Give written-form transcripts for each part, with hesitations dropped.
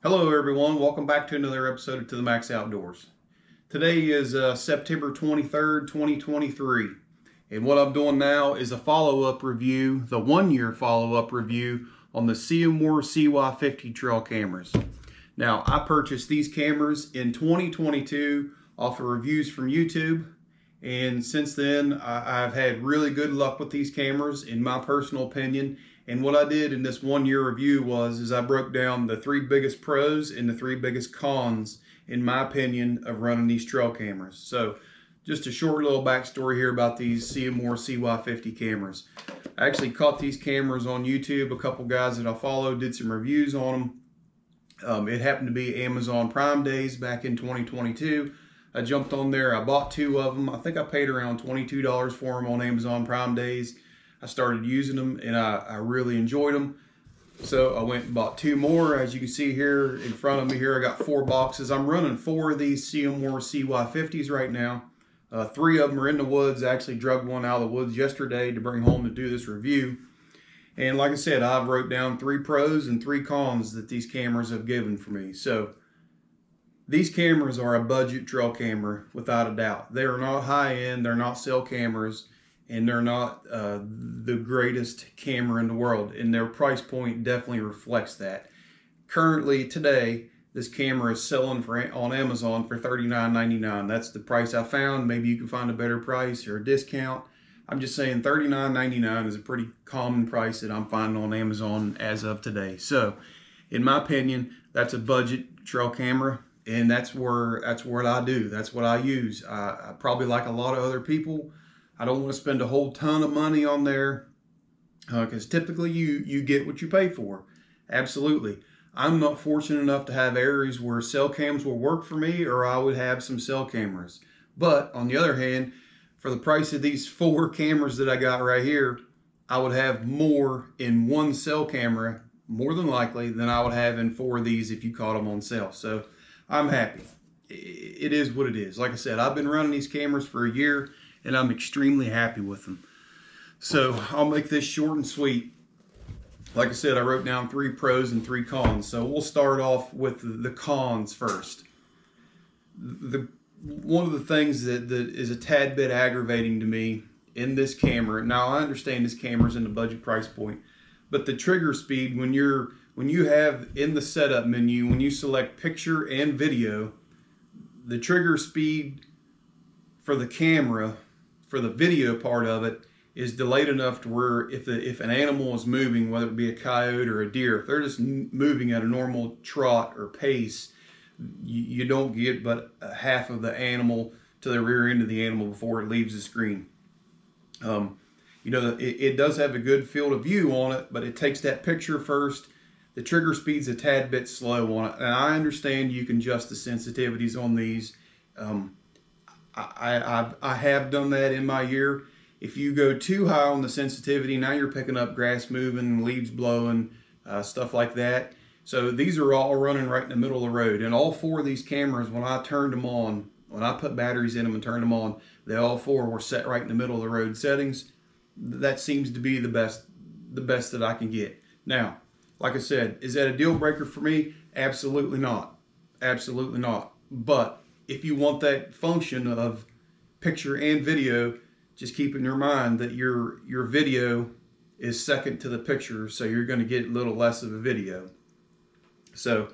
Hello everyone, welcome back to another episode of To the Max Outdoors. Today is September 23rd, 2023, and what I'm doing now is a follow-up review, the one-year follow-up review on the Ceyomur Cy 50 trail cameras. Now, I purchased these cameras in 2022 off of reviews from YouTube, and since then I've had really good luck with these cameras in my personal opinion. And what I did in this one-year review was I broke down the three biggest pros and the three biggest cons, in my opinion, of running these trail cameras. So just a short little backstory here about these Ceyomur Cy 50 cameras. I actually caught these cameras on YouTube. A couple guys that I followed did some reviews on them. It happened to be Amazon Prime Days back in 2022. I jumped on there. I bought two of them. I think I paid around $22 for them on Amazon Prime Days. I started using them and I really enjoyed them. So I went and bought two more. As you can see here in front of me here, I got 4 boxes. I'm running 4 of these Ceyomur Cy 50s right now. 3 of them are in the woods. I actually drug one out of the woods yesterday to bring home to do this review. And like I said, I wrote down 3 pros and 3 cons that these cameras have given for me. So these cameras are a budget trail camera without a doubt. They are not high end, they're not cell cameras, and they're not the greatest camera in the world, and their price point definitely reflects that. Currently today, this camera is selling on Amazon for $39.99. That's the price I found. Maybe you can find a better price or a discount. I'm just saying $39.99 is a pretty common price that I'm finding on Amazon as of today. So in my opinion, that's a budget trail camera, and that's what I do. That's what I use. I probably, like a lot of other people, I don't want to spend a whole ton of money on there because typically you get what you pay for. Absolutely. I'm not fortunate enough to have areas where cell cams will work for me, or I would have some cell cameras. But on the other hand, for the price of these 4 cameras that I got right here, I would have more in one cell camera, more than likely, than I would have in 4 of these if you caught them on sale. So I'm happy. It is what it is. Like I said, I've been running these cameras for a year, and I'm extremely happy with them. So I'll make this short and sweet. Like I said, I wrote down 3 pros and 3 cons. So we'll start off with the cons first. One of the things that is a tad bit aggravating to me in this camera, now I understand this camera's in the budget price point, but the trigger speed, when you have in the setup menu, when you select picture and video, the trigger speed for the camera, for the video part of it, is delayed enough to where if an animal is moving, whether it be a coyote or a deer, if they're just moving at a normal trot or pace, you don't get but half of the animal to the rear end of the animal before it leaves the screen. It does have a good field of view on it, but it takes that picture first. The trigger speed's a tad bit slow on it, and I understand you can adjust the sensitivities on these. I have done that in my year. If you go too high on the sensitivity, now you're picking up grass moving, leaves blowing, stuff like that. So these are all running right in the middle of the road. And all 4 of these cameras, when I turned them on, when I put batteries in them and turned them on, they all 4 were set right in the middle of the road settings. That seems to be the best that I can get. Now, like I said, is that a deal breaker for me? Absolutely not. Absolutely not. But if you want that function of picture and video, just keep in your mind that your video is second to the picture, so you're going to get a little less of a video. So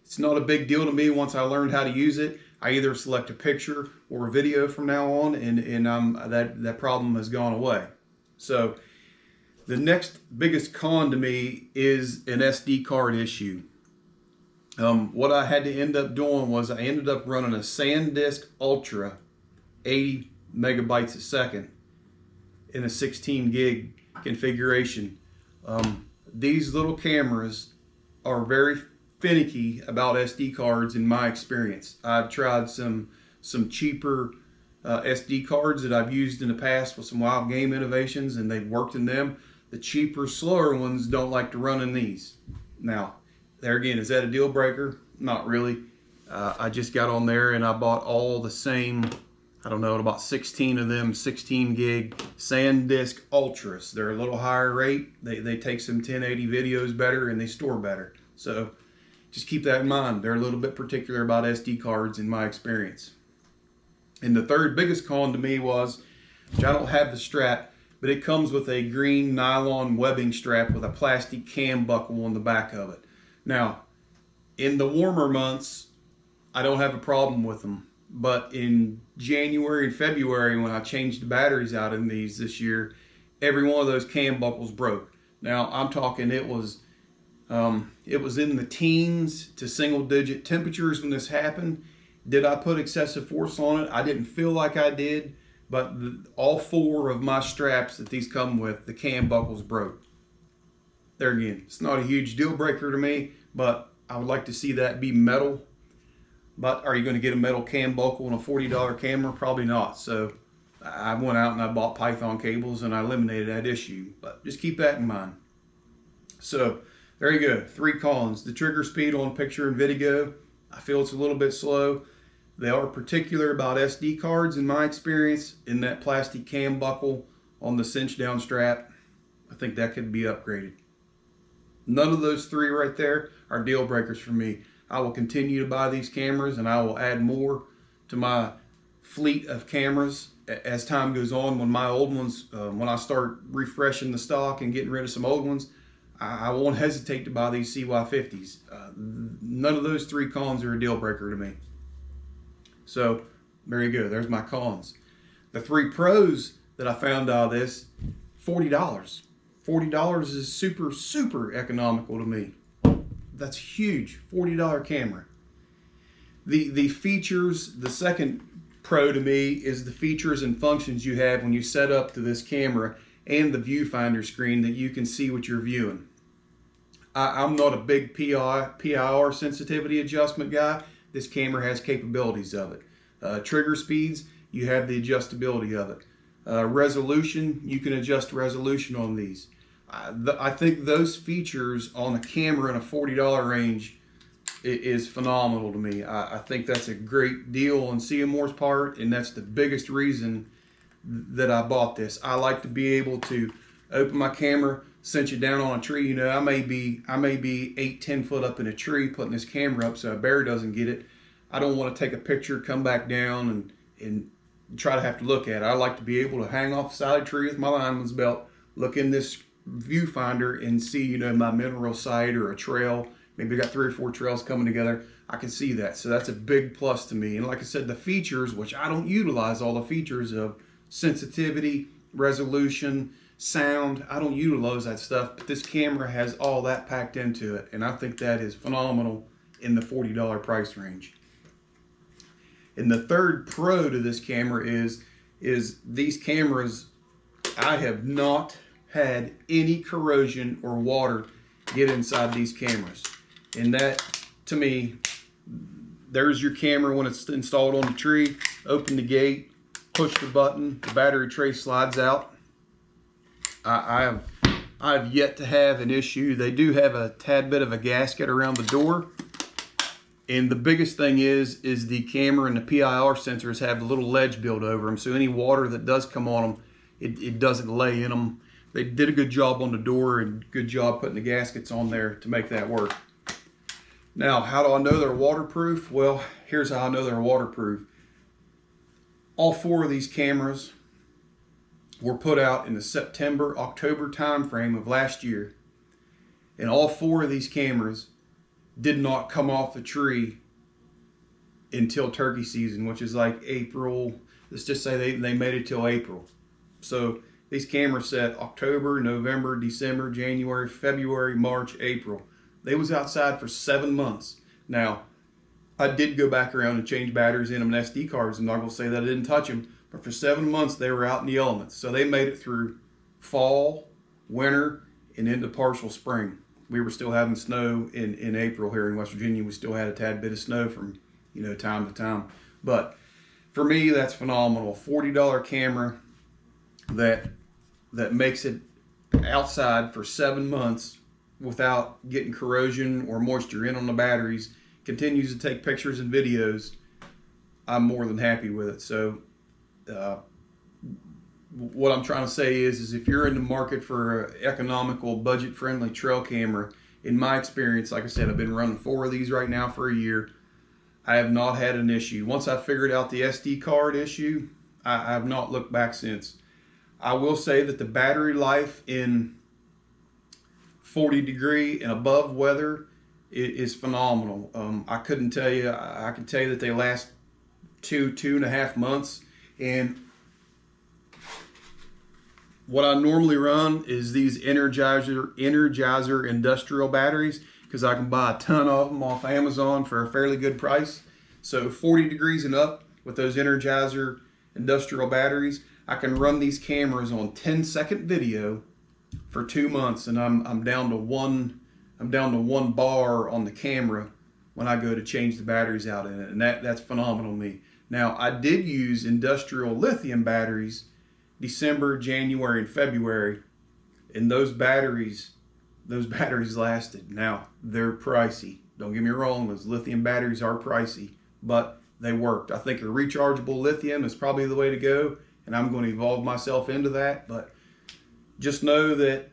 it's not a big deal to me. Once I learned how to use it, I either select a picture or a video from now on, and that problem has gone away. So the next biggest con to me is an SD card issue. What I had to end up doing was I ended up running a SanDisk Ultra 80 megabytes a second in a 16 gig configuration. These little cameras are very finicky about SD cards in my experience. I've tried some cheaper SD cards that I've used in the past with some wild game innovations, and they've worked in them. The cheaper, slower ones don't like to run in these. Now, there again, is that a deal breaker? Not really. I just got on there and I bought all the same, I don't know, about 16 of them 16 gig SanDisk Ultras. They're a little higher rate. They take some 1080 videos better and they store better. So just keep that in mind. They're a little bit particular about SD cards in my experience. And the third biggest con to me was, which I don't have the strap, but it comes with a green nylon webbing strap with a plastic cam buckle on the back of it. Now, in the warmer months, I don't have a problem with them. But in January and February, when I changed the batteries out in these this year, every one of those cam buckles broke. Now, I'm talking it was in the teens to single digit temperatures when this happened. Did I put excessive force on it? I didn't feel like I did, but all four of my straps that these come with, the cam buckles broke. There again, it's not a huge deal breaker to me, but I would like to see that be metal. But are you going to get a metal cam buckle on a $40 camera? Probably not. So I went out and I bought Python cables and I eliminated that issue. But just keep that in mind. So there you go. 3 cons. The trigger speed on picture and video, I feel it's a little bit slow. They are particular about SD cards in my experience. In that plastic cam buckle on the cinch down strap, I think that could be upgraded. None of those 3 right there are deal breakers for me. I will continue to buy these cameras and I will add more to my fleet of cameras as time goes on. When my old ones, when I start refreshing the stock and getting rid of some old ones, I won't hesitate to buy these CY50s. None of those 3 cons are a deal breaker to me. So there you go. There's my cons. The 3 pros that I found out of this, $40. $40 is super, super economical to me. That's huge. $40 camera. The features, the second pro to me is the features and functions you have when you set up to this camera and the viewfinder screen that you can see what you're viewing. I'm not a big PIR sensitivity adjustment guy. This camera has capabilities of it. Trigger speeds, you have the adjustability of it. Resolution, you can adjust resolution on these. I think those features on a camera in a $40 range is phenomenal to me. I think that's a great deal on Ceyomur's part, and that's the biggest reason that I bought this. I like to be able to open my camera, cinch it down on a tree. You know, I may be 8-10 foot up in a tree putting this camera up so a bear doesn't get it. I don't want to take a picture, come back down and try to have to look at it. I like to be able to hang off the side of the tree with my lineman's belt, look in this viewfinder and see, you know, my mineral site or a trail. Maybe I got 3 or 4 trails coming together. I can see that. So that's a big plus to me. And like I said, the features, which I don't utilize all the features of sensitivity, resolution, sound, I don't utilize that stuff, but this camera has all that packed into it. And I think that is phenomenal in the $40 price range. And the third pro to this camera is these cameras, I have not had any corrosion or water get inside these cameras. And that, to me, there's your camera when it's installed on the tree. Open the gate, push the button, the battery tray slides out. I have yet to have an issue. They do have a tad bit of a gasket around the door. And the biggest thing is the camera and the PIR sensors have a little ledge built over them. So any water that does come on them, it doesn't lay in them. They did a good job on the door and good job putting the gaskets on there to make that work. Now, how do I know they're waterproof? Well, here's how I know they're waterproof. All 4 of these cameras were put out in the September-October time frame of last year. And all 4 of these cameras did not come off the tree until turkey season, which is like April. Let's just say they made it till April. So these cameras set October, November, December, January, February, March, April. They was outside for 7 months. Now, I did go back around and change batteries in them and SD cards. I'm not going to say that I didn't touch them, but for 7 months they were out in the elements. So they made it through fall, winter, and into partial spring. We were still having snow in April here in West Virginia. We still had a tad bit of snow from, you know, time to time. But for me, that's phenomenal. $40 camera that makes it outside for 7 months without getting corrosion or moisture in on the batteries, continues to take pictures and videos. I'm more than happy with it. So what I'm trying to say is if you're in the market for an economical, budget-friendly trail camera in my experience, like I said, I've been running 4 of these right now for a year. I have not had an issue. Once I figured out the SD card issue, I have not looked back since. I will say that the battery life in 40-degree and above weather is phenomenal. I couldn't tell you. I can tell you that they last 2.5 months. And what I normally run is these Energizer industrial batteries, because I can buy a ton of them off Amazon for a fairly good price. So 40 degrees and up with those Energizer industrial batteries, I can run these cameras on 10-second video for 2 months, and I'm down to one bar on the camera when I go to change the batteries out in it, and that's phenomenal to me. Now, I did use industrial lithium batteries December, January, and February, and those batteries lasted. Now, they're pricey. Don't get me wrong, those lithium batteries are pricey, but they worked. I think a rechargeable lithium is probably the way to go, and I'm going to evolve myself into that. But just know that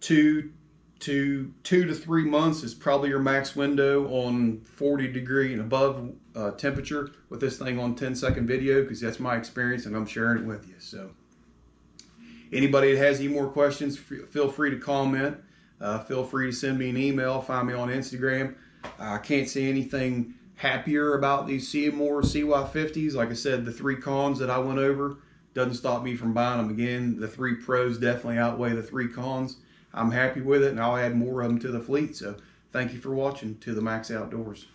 2 to 3 months is probably your max window on 40-degree and above temperature with this thing on 10-second video, because that's my experience and I'm sharing it with you. So anybody that has any more questions, feel free to comment. Feel free to send me an email. Find me on Instagram. I can't say anything happier about these Ceyomur Cy50s. Like I said, the 3 cons that I went over doesn't stop me from buying them again. The 3 pros definitely outweigh the 3 cons. I'm happy with it, and I'll add more of them to the fleet. So thank you for watching To The Max Outdoors.